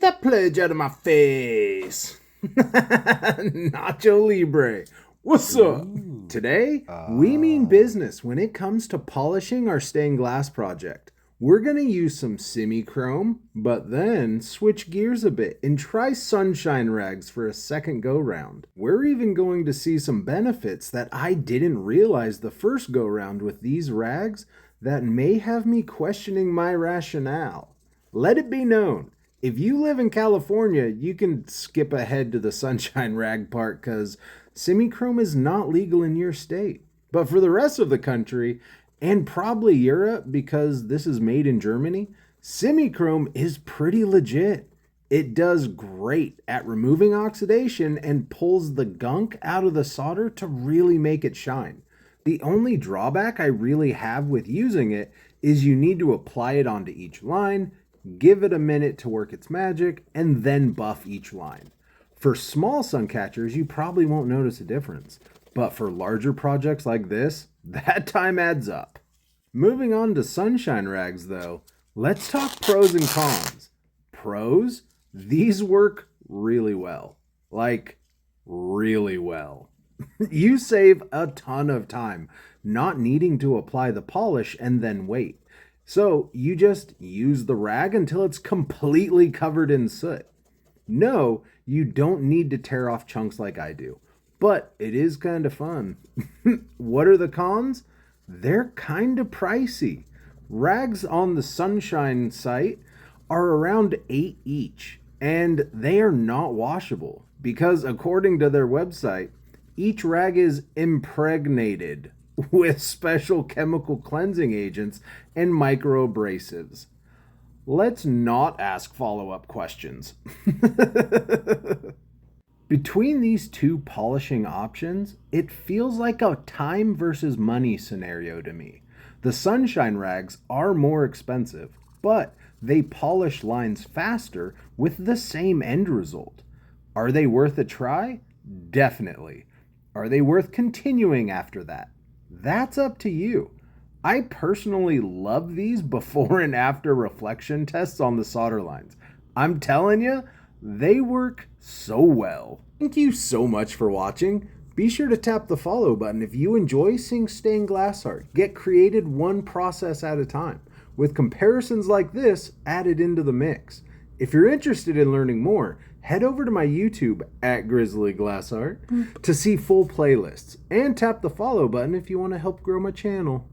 that pledge out of my face. Nacho Libre. What's up? Today, we mean business when it comes to polishing our stained glass project. We're going to use some semi-chrome, but then switch gears a bit and try sunshine rags for a second go-round. We're even going to see some benefits that I didn't realize the first go-round with these rags that may have me questioning my rationale. Let it be known, if you live in California, you can skip ahead to the sunshine rag part because semi-chrome is not legal in your state. But for the rest of the country, and probably Europe because this is made in Germany, semi-chrome is pretty legit. It does great at removing oxidation and pulls the gunk out of the solder to really make it shine. The only drawback I really have with using it is you need to apply it onto each line, give it a minute to work its magic, and then buff each line. For small sun catchers, you probably won't notice a difference, but for larger projects like this, that time adds up. Moving on to sunshine rags though, let's talk pros and cons. Pros, these work really well. Like, really well. You save a ton of time not needing to apply the polish and then wait. So you just use the rag until it's completely covered in soot. No, you don't need to tear off chunks like I do, but it is kind of fun. What are the cons? They're kind of pricey. Rags on the Sunshine site are around $8 each, and they are not washable because according to their website, each rag is impregnated with special chemical cleansing agents and microabrasives. Let's not ask follow-up questions. Between these two polishing options, it feels like a time versus money scenario to me. The sunshine rags are more expensive, but they polish lines faster with the same end result. Are they worth a try? Definitely. Are they worth continuing after that? That's up to you. I personally love these before and after reflection tests on the solder lines. I'm telling you, they work so well. Thank you so much for watching. Be sure to tap the follow button if you enjoy seeing stained glass art. Get created one process at a time, with comparisons like this added into the mix. If you're interested in learning more, head over to my YouTube at Grizzly Glass Art to see full playlists, and tap the follow button if you want to help grow my channel.